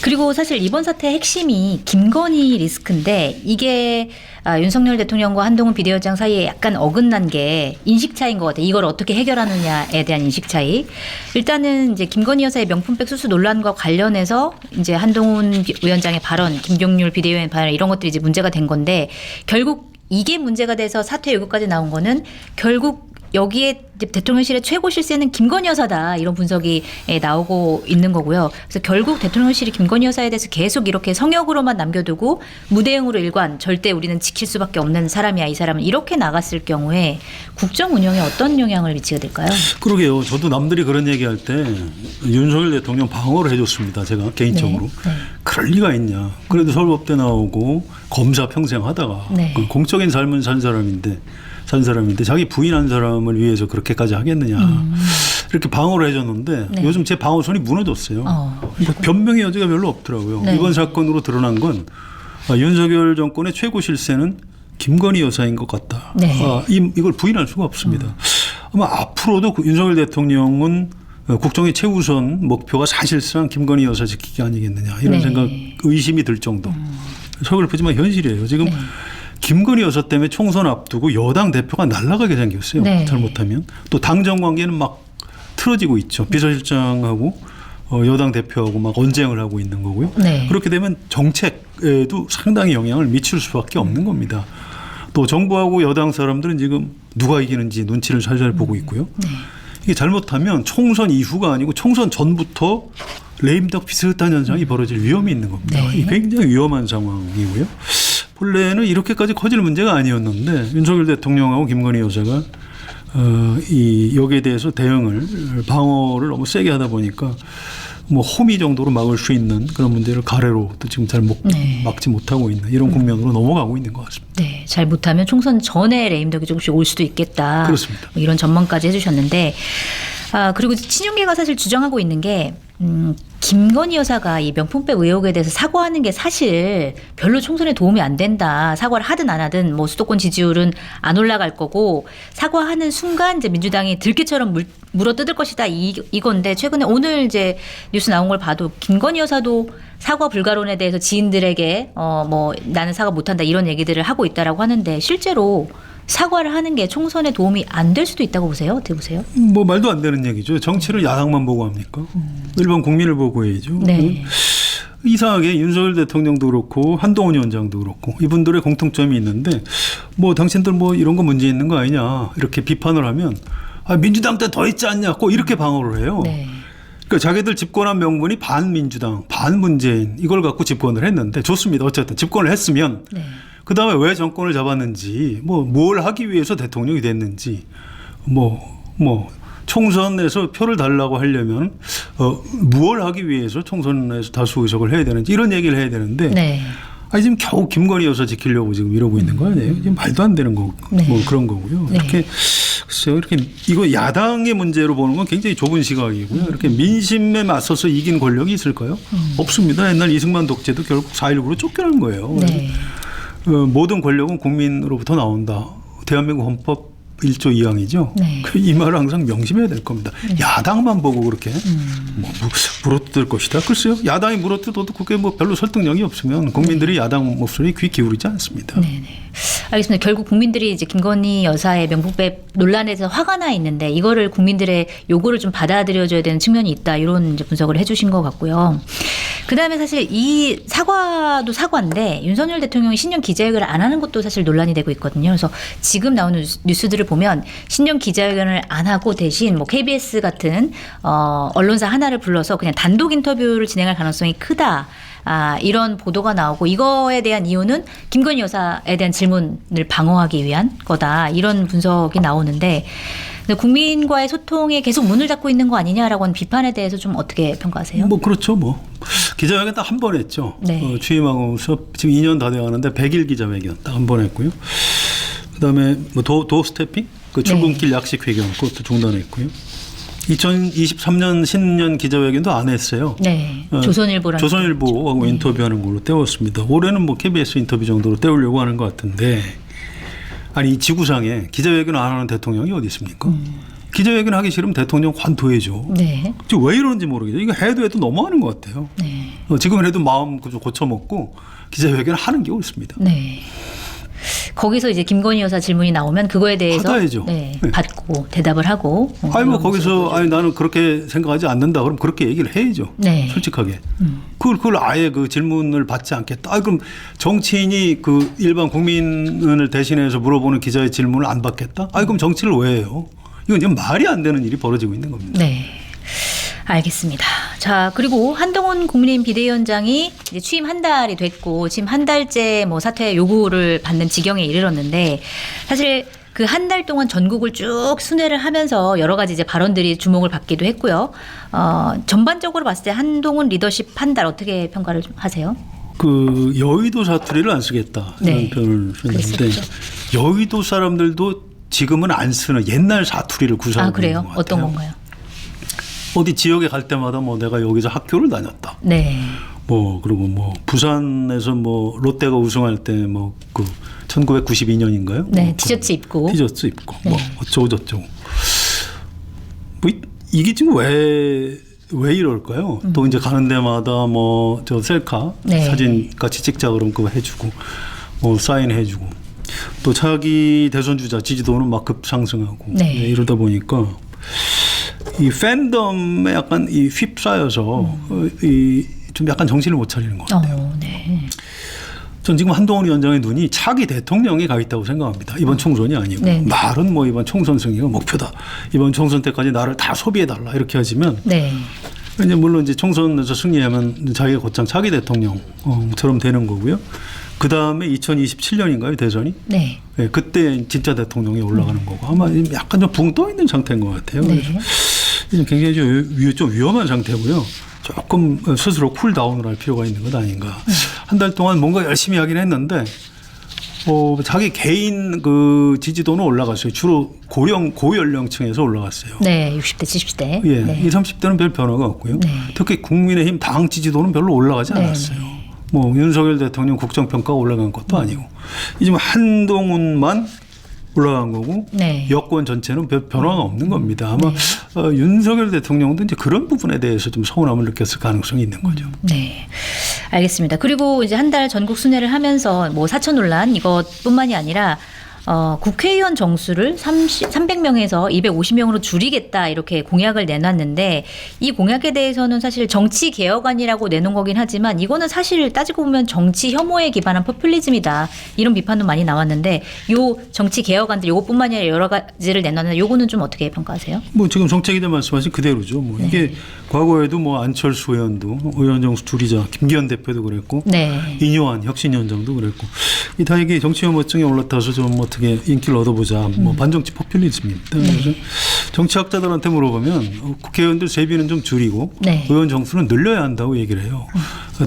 그리고 사실 이번 사태의 핵심이 김건희 리스크인데 이게 윤석열 대통령과 한동훈 비대위원장 사이에 약간 어긋난 게 인식 차이인 것 같아요. 이걸 어떻게 해결하느냐에 대한 인식 차이. 일단은 이제 김건희 여사의 명품백 수수 논란과 관련해서 이제 한동훈 위원장의 발언, 김경률 비대위원 발언 이런 것들이 이제 문제가 된 건데 결국 이게 문제가 돼서 사퇴 요구까지 나온 거는 결국 여기에 대통령실의 최고 실세는 김건희 여사다 이런 분석이 나오고 있는 거고요. 그래서 결국 대통령실이 김건희 여사에 대해서 계속 이렇게 성역으로만 남겨두고 무대응으로 일관 절대 우리는 지킬 수밖에 없는 사람이야 이 사람은 이렇게 나갔을 경우에 국정 운영에 어떤 영향을 미치게 될까요? 그러게요. 저도 남들이 그런 얘기할 때 윤석열 대통령 방어를 해줬습니다. 제가 개인적으로. 네. 그럴 리가 있냐. 그래도 서울법대 나오고 검사 평생 하다가 네. 공적인 삶은 산 사람인데 자기 부인한 사람을 위해서 그렇게까지 하겠느냐. 이렇게 방어를 해줬는데 네. 요즘 제 방어선이 무너졌어요. 변명의 여지가 별로 없더라고요. 네. 이번 사건으로 드러난 건 윤석열 정권의 최고 실세는 김건희 여사인 것 같다. 네. 이걸 부인할 수가 없습니다. 아마 앞으로도 윤석열 대통령은 국정의 최우선 목표가 사실상 김건희 여사 지키기 아니겠느냐 이런 네. 생각 의심이 들 정도. 서글프지만 현실이에요. 지금 네. 김건희 여사 때문에 총선 앞두고 여당 대표가 날아가게 생겼어요. 네. 잘못하면. 또 당정 관계는 막 틀어지고 있죠. 비서실장하고 여당 대표하고 막 언쟁을 하고 있는 거고요. 네. 그렇게 되면 정책에도 상당히 영향을 미칠 수밖에 없는 겁니다. 또 정부하고 여당 사람들은 지금 누가 이기는지 눈치를 살살 보고 있고요. 네. 이게 잘못하면 총선 이후가 아니고 총선 전부터 레임덕 비슷한 현상이 벌어질 위험이 있는 겁니다. 네. 이게 굉장히 위험한 상황이고요. 본래는 이렇게까지 커질 문제가 아니었는데 윤석열 대통령하고 김건희 여사가 여기에 대해서 대응을 방어를 너무 세게 하다 보니까 뭐 호미 정도로 막을 수 있는 그런 문제를 가래로 또 지금 잘 네. 막지 못하고 있는 이런 국면으로 넘어가고 있는 것 같습니다. 네, 잘 못하면 총선 전에 레임덕이 조금씩 올 수도 있겠다. 그렇습니다. 뭐 이런 전망까지 해주셨는데, 그리고 친윤계가 사실 주장하고 있는 게 김건희 여사가 이 명품백 의혹에 대해서 사과하는 게 사실 별로 총선에 도움이 안 된다. 사과를 하든 안 하든 뭐 수도권 지지율은 안 올라갈 거고 사과하는 순간 이제 민주당이 들깨처럼 물어 뜯을 것이다 이건데 최근에 오늘 이제 뉴스 나온 걸 봐도 김건희 여사도 사과 불가론에 대해서 지인들에게 뭐 나는 사과 못한다 이런 얘기들을 하고 있다라고 하는데 실제로 사과를 하는 게 총선에 도움이 안 될 수도 있다고 보세요? 어떻게 보세요? 뭐 말도 안 되는 얘기죠. 정치를 야당만 보고 합니까? 일반 국민을 보고 해야죠. 네. 이상하게 윤석열 대통령도 그렇고 한동훈 위원장도 그렇고 이분들의 공통점이 있는데 뭐 당신들 뭐 이런 거 문제 있는 거 아니냐 이렇게 비판을 하면 민주당 때 더 있지 않냐 꼭 이렇게 방어를 해요. 네. 그러니까 자기들 집권한 명분이 반민주당, 반문재인 이걸 갖고 집권을 했는데 좋습니다. 어쨌든 집권을 했으면 네. 그다음에 왜 정권을 잡았는지 뭘 하기 위해서 대통령이 됐는지 총선에서 표를 달라고 하려면 무엇을 하기 위해서 총선에서 다수 의석을 해야 되는지 이런 얘기를 해야 되는데 네. 지금 겨우 김건희 여사 지키려고 지금 이러고 있는 거 아니에요? 지금 말도 안 되는 거 네. 뭐 그런 거고요. 네. 이렇게 글쎄요, 이렇게 이거 야당의 문제로 보는 건 굉장히 좁은 시각이고요. 이렇게 민심에 맞서서 이긴 권력이 있을까요? 없습니다. 옛날 이승만 독재도 결국 4.19로 쫓겨난 거예요. 네. 모든 권력은 국민으로부터 나온다. 대한민국 헌법 1조 2항이죠. 네. 이 말을 항상 명심해야 될 겁니다. 야당만 보고 그렇게 물어뜯을 것이다. 글쎄요. 야당이 물어뜯어도 그게 뭐 별로 설득력이 없으면 국민들이 야당 목소리에 귀 기울이지 않습니다. 네. 알겠습니다. 결국 국민들이 이제 김건희 여사의 명품백 논란에 대해서 화가 나 있는데 이거를 국민들의 요구를 좀 받아들여줘야 되는 측면이 있다. 이런 이제 분석을 해주신 것 같고요. 그다음에 사실 이 사과도 사과인데 윤석열 대통령이 신년 기자회견을 안 하는 것도 사실 논란이 되고 있거든요. 그래서 지금 나오는 뉴스들을 보면 신년 기자회견을 안 하고 대신 뭐 KBS 같은 언론사 하나를 불러서 그냥 단독 인터뷰를 진행할 가능성이 크다. 이런 보도가 나오고 이거에 대한 이유는 김건희 여사에 대한 질문을 방어하기 위한 거다. 이런 분석이 나오는데 국민과의 소통에 계속 문을 닫고 있는 거 아니냐라고 하는 비판에 대해서 좀 어떻게 평가하세요? 그렇죠. 기자회견 딱 한 번 했죠. 네. 취임하고서 지금 2년 다 돼가는데 100일 기자회견 딱 한 번 했고요. 그다음에 도어 스태핑 출근길 약식 회견 그것도 중단했고요. 2023년 신년 기자회견도 안 했어요. 네. 조선일보하고 인터뷰하는 걸로 때웠습니다. 올해는 KBS 인터뷰 정도로 때우려고 하는 것 같은데 이 지구상에 기자회견 안 하는 대통령이 어디 있습니까? 기자회견 하기 싫으면 대통령 관둬야죠. 네. 왜 이러는지 모르겠어요. 이거 해도 너무하는 것 같아요. 네. 지금이라도 마음 좀 고쳐먹고 기자회견을 하는 게 옳습니다. 네. 거기서 이제 김건희 여사 질문이 나오면 그거에 대해서 받아야죠. 네, 네. 받고 대답을 하고. 아니 뭐 거기서 아니 나는 그렇게 생각하지 않는다. 그럼 그렇게 얘기를 해야죠. 네. 솔직하게. 그걸 아예 그 질문을 받지 않겠다. 아 그럼 정치인이 그 일반 국민을 대신해서 물어보는 기자의 질문을 안 받겠다? 아 그럼 정치를 왜 해요? 이건 지금 말이 안 되는 일이 벌어지고 있는 겁니다. 네. 알겠습니다. 자, 그리고 한동훈 국민의힘 비대위원장이 이제 취임 한 달이 됐고 지금 한 달째 뭐 사퇴 요구를 받는 지경에 이르렀는데 사실 그 한 달 동안 전국을 쭉 순회를 하면서 여러 가지 이제 발언들이 주목을 받기도 했고요. 전반적으로 봤을 때 한동훈 리더십 한 달 어떻게 평가를 좀 하세요? 그 여의도 사투리를 안 쓰겠다는 네. 표현을 썼는데 그랬었죠. 여의도 사람들도 지금은 안 쓰는 옛날 사투리를 구사하고 그래요? 있는 것 같아요. 어떤 건가요? 어디 지역에 갈 때마다 뭐 내가 여기서 학교를 다녔다. 네. 뭐 그리고 뭐 부산에서 뭐 롯데가 우승할 때 뭐 그 1992년인가요? 네, 티셔츠 입고. 티셔츠 입고 네. 뭐 어쩌고 저쩌고. 뭐 이게 지금 왜 이럴까요? 또 이제 가는 데마다 뭐 저 셀카 네. 사진 같이 찍자 그러면 그거 해주고 뭐 사인해주고 또 차기 대선 주자 지지도는 막 급상승하고 네. 이러다 보니까 이 팬덤에 약간 이 휩싸여서 이 좀 약간 정신을 못 차리는 것 같아요. 네. 전 지금 한동훈 위원장의 눈이 차기 대통령에 가 있다고 생각합니다. 이번 총선이 아니고 네. 말은 뭐 이번 총선 승리가 목표다. 이번 총선 때까지 나를 다 소비해달라 이렇게 하지만 네. 이제 물론 이제 총선에서 승리하면 자기가 곧장 차기 대통령처럼 되는 거고요. 그 다음에 2027년인가요 대선이? 네. 네, 그때 진짜 대통령이 올라가는 거고 아마 약간 좀 붕 떠 있는 상태인 것 같아요. 네. 그래서 굉장히 좀 위험한 상태고요. 조금 스스로 쿨다운을 할 필요가 있는 것 아닌가. 한 달 동안 뭔가 열심히 하긴 했는데 자기 개인 그 지지도는 올라갔어요. 주로 고연령층에서 올라갔어요. 네. 60대, 70대. 예, 네. 20, 30대는 별 변화가 없고요. 네. 특히 국민의힘 당 지지도는 별로 올라가지 네. 않았어요. 뭐 윤석열 대통령 국정평가가 올라간 것도 아니고 이제 한동훈만 올라간 거고 네. 여권 전체는 별 변화가 없는 겁니다. 아마 윤석열 대통령도 이제 그런 부분에 대해서 좀 서운함을 느꼈을 가능성이 있는 거죠. 네. 알겠습니다. 그리고 이제 한 달 전국 순회를 하면서 뭐 사천 논란 이것뿐만이 아니라 국회의원 정수를 300명에서 250명으로 줄이겠다 이렇게 공약을 내놨는데 이 공약에 대해서는 사실 정치 개혁안이라고 내놓은 거긴 하지만 이거는 사실 따지고 보면 정치 혐오에 기반한 포퓰리즘이다 이런 비판도 많이 나왔는데 요 정치 개혁안들 요것뿐만이 아니라 여러 가지를 내놨는데 요거는 좀 어떻게 평가하세요? 뭐 지금 정책에 대해 말씀하신 그대로죠. 뭐 이게 과거에도 뭐 안철수 의원도 의원 정수 줄이자 김기현 대표도 그랬고 네. 이뇨한 혁신위원장도 그랬고 이 다 이게 정치 혐오증에 올라타서 좀 어떻게 인기를 얻어보자 뭐 반정치 포퓰리즘입니다. 그래서 정치학자들한테 물어보면 국회의원들 세비는 좀 줄이고 네. 의원 정수는 늘려야 한다고 얘기를 해요.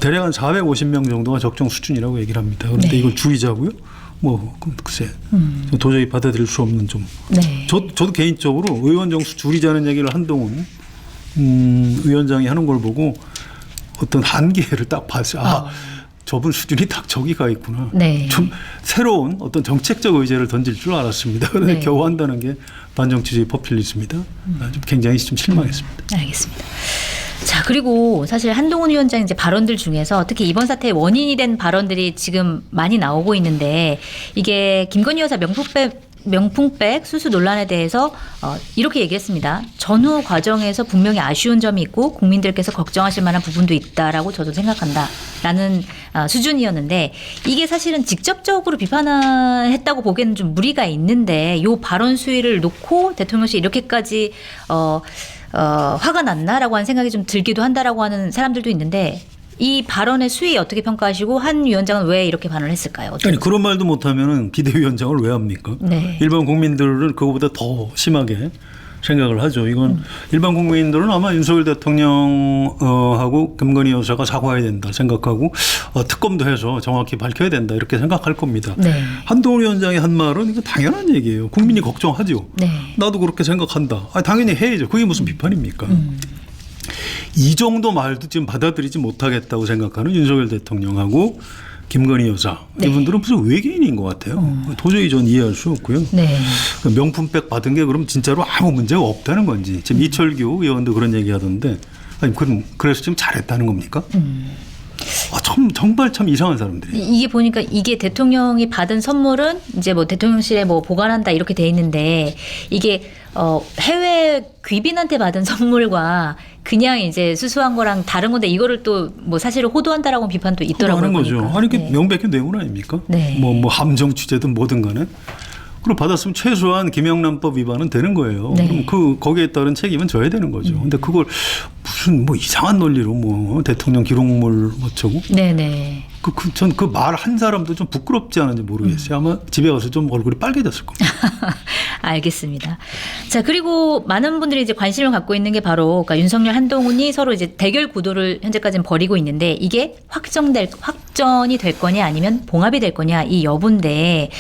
대략 한 450명 정도가 적정 수준이라고 얘기를 합니다. 그런데 네. 이걸 줄이자고요? 뭐 글쎄 도저히 받아들일 수 없는 좀. 네. 저도 개인적으로 의원 정수 줄이자는 얘기를 한동훈 위원장이 하는 걸 보고 어떤 한계를 딱 봤어요. 저분 수준이 딱 저기가 있구나. 네. 좀 새로운 어떤 정책적 의제를 던질 줄 알았습니다. 그런데 네. 겨우 한다는 게 반정치주의 포퓰리즘이다. 좀 굉장히 좀 실망했습니다. 알겠습니다. 자, 그리고 사실 한동훈 위원장 이제 발언들 중에서 특히 이번 사태의 원인이 된 발언들이 지금 많이 나오고 있는데 이게 김건희 여사 명품백 수수 논란에 대해서 이렇게 얘기했습니다. 전후 과정에서 분명히 아쉬운 점이 있고 국민들께서 걱정하실 만한 부분도 있다라고 저도 생각한다라는 수준이었는데 이게 사실은 직접적으로 비판했다고 보기에는 좀 무리가 있는데 이 발언 수위를 놓고 대통령실 이렇게까지 화가 났나라고 하는 생각이 좀 들기도 한다라고 하는 사람들도 있는데 이 발언의 수위 어떻게 평가하시고 한 위원장은 왜 이렇게 반응을 했을까요? 아니 그런 말도 못하면은 비대위원장을 왜 합니까? 네. 일반 국민들은 그거보다 더 심하게 생각을 하죠. 이건 일반 국민들은 아마 윤석열 대통령하고 김건희 여사가 사과해야 된다 생각하고 특검도 해서 정확히 밝혀야 된다 이렇게 생각할 겁니다. 네. 한동훈 위원장이 한 말은 이거 당연한 얘기예요. 국민이 걱정하죠. 네. 나도 그렇게 생각한다. 당연히 해야죠. 그게 무슨 비판입니까? 이 정도 말도 지금 받아들이지 못하겠다고 생각하는 윤석열 대통령하고 김건희 여사 네. 이분들은 무슨 외계인인 것 같아요. 도저히 전 이해할 수 없고요. 네. 명품백 받은 게 그럼 진짜로 아무 문제가 없다는 건지 지금 이철규 의원도 그런 얘기하던데 아니 그럼 그래서 지금 잘했다는 겁니까? 정말 참 이상한 사람들이에요. 이게 보니까 이게 대통령이 받은 선물은 이제 뭐 대통령실에 뭐 보관한다 이렇게 돼 있는데 이게 해외 귀빈한테 받은 선물과 그냥 이제 수수한 거랑 다른 건데 이거를 또 뭐 사실을 호도한다라고 비판도 있더라고요. 하는 거죠. 보니까. 아니 이게 네. 명백한 뇌물 아닙니까? 네. 뭐 함정 취재든 뭐든 간에. 그리고 받았으면 최소한 김영란법 위반은 되는 거예요. 네. 그럼 거기에 따른 책임은 져야 되는 거죠. 근데 그걸 무슨 뭐 이상한 논리로 뭐 대통령 기록물 어쩌고. 네네. 전 그 말 한 사람도 좀 부끄럽지 않은지 모르겠어요. 아마 집에 가서 좀 얼굴이 빨개졌을 겁니다. 알겠습니다. 자, 그리고 많은 분들이 이제 관심을 갖고 있는 게 바로 그러니까 윤석열 한동훈이 서로 이제 대결 구도를 현재까지는 벌이고 있는데 이게 확전이 될 거냐 아니면 봉합이 될 거냐 이 여부인데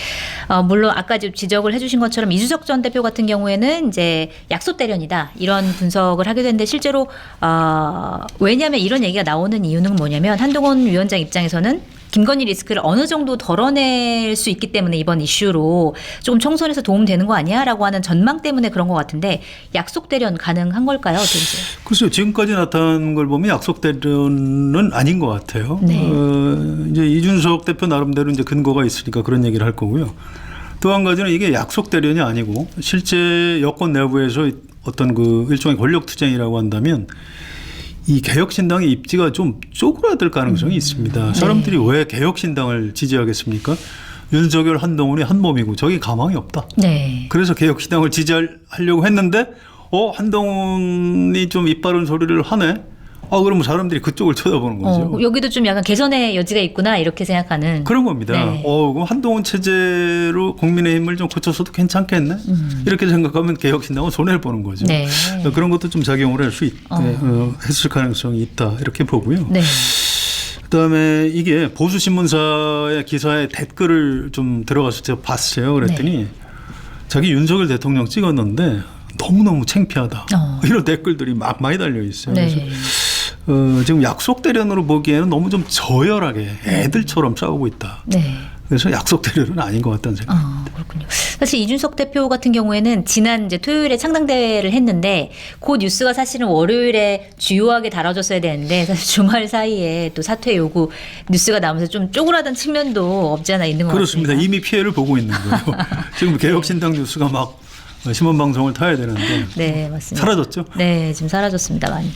물론 아까 지적을 해주신 것처럼 이준석 전 대표 같은 경우에는 이제 약속 대련이다 이런 분석을 하게 되는데 실제로 왜냐하면 이런 얘기가 나오는 이유는 뭐냐면 한동훈 위원장 입장에서는 김건희 리스크를 어느 정도 덜어낼 수 있기 때문에 이번 이슈로 조금 총선에서 도움되는 거 아니야? 라고 하는 전망 때문에 그런 것 같은데 약속 대련 가능한 걸까요? 어떻게 보세요? 글쎄요. 지금까지 나타난 걸 보면 약속 대련은 아닌 것 같아요. 네. 이제 이준석 대표 나름대로 이제 근거가 있으니까 그런 얘기를 할 거고요. 또 한 가지는 이게 약속 대련이 아니고 실제 여권 내부에서 어떤 그 일종의 권력 투쟁이라고 한다면 이 개혁신당의 입지가 좀 쪼그라들 가능성이 있습니다. 사람들이 왜 개혁신당을 지지하겠습니까? 윤석열, 한동훈이 한 몸이고 저기 가망이 없다. 네. 그래서 개혁신당을 지지하려고 했는데 한동훈이 좀 입바른 소리를 하네. 그러면 사람들이 그쪽을 쳐다보는 거죠. 여기도 좀 약간 개선의 여지가 있구나 이렇게 생각하는 그런 겁니다. 네. 그럼 한동훈 체제로 국민의힘을 좀 고쳐서도 괜찮겠네. 이렇게 생각하면 개혁신당은 손해를 보는 거죠. 네. 그런 것도 좀 작용을 할 수 했을 가능성이 있다 이렇게 보고요. 네. 그다음에 이게 보수 신문사의 기사에 댓글을 좀 들어가서 제가 봤어요. 그랬더니 자기 윤석열 대통령 찍었는데 너무너무 창피하다. 이런 댓글들이 막 많이 달려 있어요. 네. 그래서 지금 약속 대련으로 보기에는 너무 좀 저열하게 애들처럼 싸우고 있다. 네. 그래서 약속 대련은 아닌 것 같다는 생각. 그렇군요. 사실 이준석 대표 같은 경우에는 지난 이제 토요일에 창당대회를 했는데 그 뉴스가 사실은 월요일에 주요하게 다뤄졌어야 되는데 사실 주말 사이에 또 사퇴 요구 뉴스가 나오면서 좀 쪼그라든 측면도 없지 않아 있는 것 그렇습니다. 같습니다. 이미 피해를 보고 있는 거예요. 지금 개혁신당 뉴스가 막 신문 방송을 타야 되는데 네, 맞습니다. 사라졌죠? 네, 지금 사라졌습니다. 많이.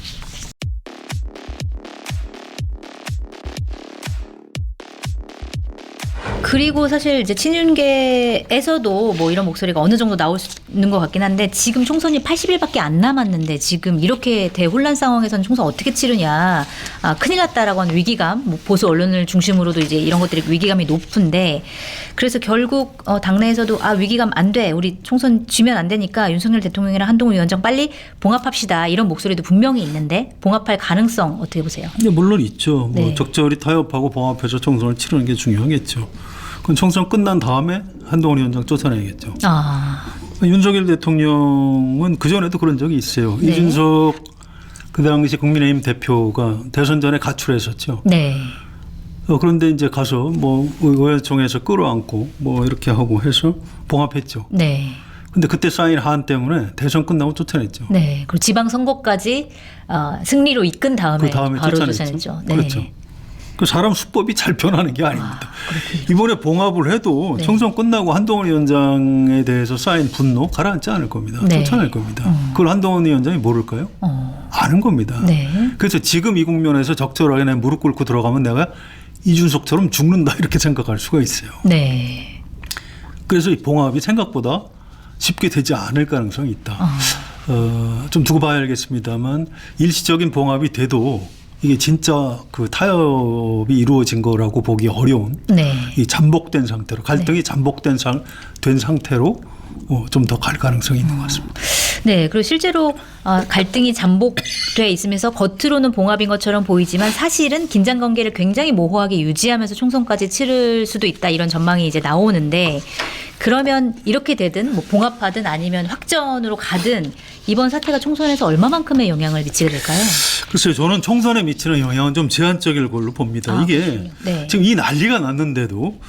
그리고 사실 이제 친윤계에서도 뭐 이런 목소리가 어느 정도 나오는 것 같긴 한데 지금 총선이 80일밖에 안 남았는데 지금 이렇게 대혼란 상황에서는 총선 어떻게 치르냐 큰일 났다라고 하는 위기감 뭐 보수 언론을 중심으로도 이제 이런 것들이 위기감이 높은데 그래서 결국 당내에서도 위기감 안 돼 우리 총선 쥐면 안 되니까 윤석열 대통령이랑 한동훈 위원장 빨리 봉합합시다 이런 목소리도 분명히 있는데 봉합할 가능성 어떻게 보세요? 네, 물론 있죠. 네. 적절히 타협하고 봉합해서 총선을 치르는 게 중요하겠죠. 그건 총선 끝난 다음에 한동훈 위원장 쫓아내야겠죠. 윤석열 대통령은 그전에도 그런 적이 있어요. 네. 이준석 그 당시 국민의힘 대표가 대선 전에 가출했었죠. 네. 그런데 이제 가서 뭐 의회총회에서 끌어안고 뭐 이렇게 하고 해서 봉합했죠. 네. 근데 그때 쌓인 한 때문에 대선 끝나고 쫓아냈죠. 네. 그리고 지방선거까지 승리로 이끈 다음에, 그 다음에 바로 쫓아냈죠. 쫓아냈죠. 네. 그렇죠. 그 사람 수법이 잘 변하는 게 아닙니다. 이번에 봉합을 해도 네. 총선 끝나고 한동훈 위원장에 대해서 쌓인 분노 가라앉지 않을 겁니다. 네. 쫓아낼 겁니다. 그걸 한동훈 위원장이 모를까요? 아는 겁니다. 네. 그래서 지금 이 국면에서 적절하게 내 무릎 꿇고 들어가면 내가 이준석처럼 죽는다 이렇게 생각할 수가 있어요. 네. 그래서 이 봉합이 생각보다 쉽게 되지 않을 가능성이 있다. 좀 두고 봐야 알겠습니다만 일시적인 봉합이 돼도 이게 진짜 그 타협이 이루어진 거라고 보기 어려운 네. 이 잠복된 상태로 갈등이 잠복된 된 상태로 좀 더 갈 가능성이 있는 것 같습니다. 네, 그리고 실제로 갈등이 잠복돼 있으면서 겉으로는 봉합인 것처럼 보이지만 사실은 긴장 관계를 굉장히 모호하게 유지하면서 총선까지 치를 수도 있다 이런 전망이 이제 나오는데 그러면 이렇게 되든 뭐 봉합하든 아니면 확전으로 가든 이번 사태가 총선에서 얼마만큼의 영향을 미치게 될까요? 글쎄요, 저는 총선에 미치는 영향은 좀 제한적일 걸로 봅니다. 이게 네. 지금 이 난리가 났는데도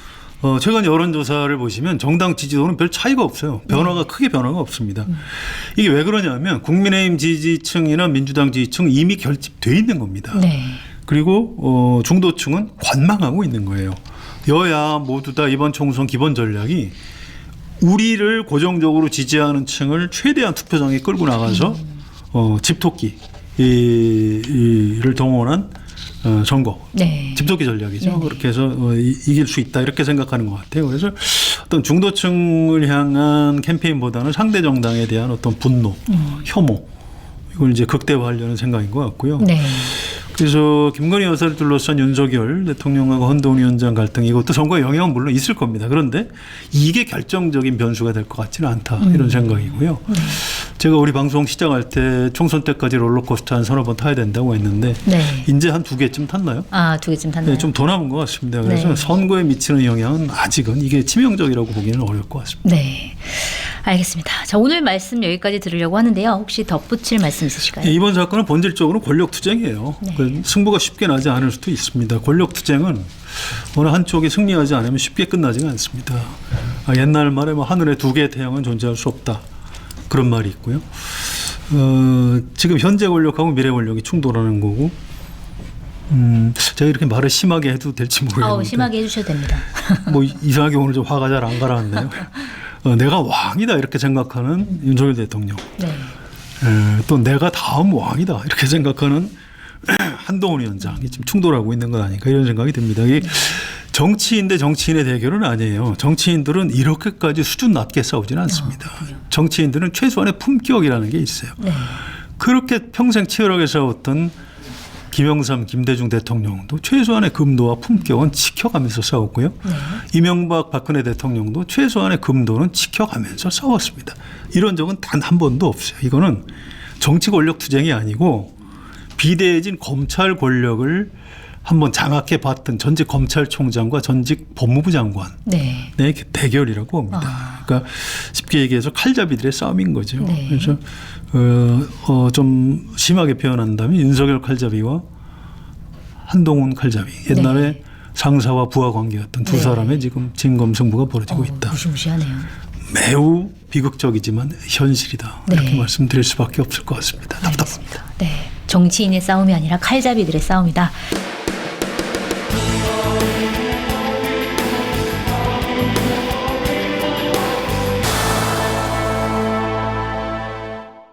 최근 여론조사를 보시면 정당 지지도는 별 차이가 없어요. 크게 변화가 없습니다. 이게 왜 그러냐면 국민의힘 지지층이나 민주당 지지층 이미 결집돼 있는 겁니다. 네. 그리고 중도층은 관망하고 있는 거예요. 여야 모두 다 이번 총선 기본 전략이 우리를 고정적으로 지지하는 층을 최대한 투표장에 끌고 나가서 집토끼를 동원한 선거, 네. 집토끼 전략이죠. 네네. 그렇게 해서 이길 수 있다 이렇게 생각하는 것 같아요. 그래서 어떤 중도층을 향한 캠페인보다는 상대 정당에 대한 어떤 분노, 혐오 이걸 이제 극대화하려는 생각인 것 같고요. 네. 그래서 김건희 여사를 둘러싼 윤석열 대통령하고 한동훈 위원장 갈등 이것도 선거에 영향은 물론 있을 겁니다. 그런데 이게 결정적인 변수가 될 것 같지는 않다 이런 생각이고요. 제가 우리 방송 시작할 때 총선 때까지 롤러코스터 한 서너 번 타야 된다고 했는데 네. 이제 한 2개쯤 탔나요? 아, 2개쯤 탔나요? 네, 좀 더 남은 것 같습니다. 그래서 네. 선거에 미치는 영향은 아직은 이게 치명적이라고 보기는 어려울 것 같습니다. 네. 알겠습니다. 자, 오늘 말씀 여기까지 들으려고 하는데요. 혹시 덧붙일 말씀 있으실까요? 이번 사건은 본질적으로 권력 투쟁이에요. 네. 그 승부가 쉽게 나지 않을 수도 있습니다. 권력 투쟁은 어느 한쪽이 승리하지 않으면 쉽게 끝나지가 않습니다. 옛날 말에 뭐 하늘에 2개의 태양은 존재할 수 없다. 그런 말이 있고요. 지금 현재 권력하고 미래 권력이 충돌하는 거고 제가 이렇게 말을 심하게 해도 될지 모르겠는데 심하게 해주셔도 됩니다. 뭐 이상하게 오늘 좀 화가 잘 안 가라앉네요. 내가 왕이다 이렇게 생각하는 윤석열 대통령 네. 또 내가 다음 왕이다 이렇게 생각하는 한동훈 위원장이 지금 충돌하고 있는 것 아닌가 이런 생각이 듭니다. 이게 정치인 대 정치인의 대결은 아니에요. 정치인들은 이렇게까지 수준 낮게 싸우지는 않습니다. 정치인들은 최소한의 품격이라는 게 있어요. 네. 그렇게 평생 치열하게 싸웠던 김영삼, 김대중 대통령도 최소한의 금도와 품격은 지켜가면서 싸웠고요. 네. 이명박, 박근혜 대통령도 최소한의 금도는 지켜가면서 싸웠습니다. 이런 적은 단 한 번도 없어요. 이거는 정치 권력 투쟁이 아니고 비대해진 검찰 권력을 한번 장악해 봤던 전직 검찰총장과 전직 법무부 장관의 네. 대결이라고 봅니다. 그러니까 쉽게 얘기해서 칼잡이들의 싸움인 거죠. 네. 그래서 좀 심하게 표현한다면 윤석열 칼잡이와 한동훈 칼잡이 옛날에 네. 상사와 부하 관계였던 두 네. 사람의 지금 진검승부가 벌어지고 있다. 무시무시하네요. 매우 비극적이지만 현실이다. 네. 이렇게 말씀드릴 수밖에 없을 것 같습니다. 답답합니다. 네. 정치인의 싸움이 아니라 칼잡이들의 싸움이다.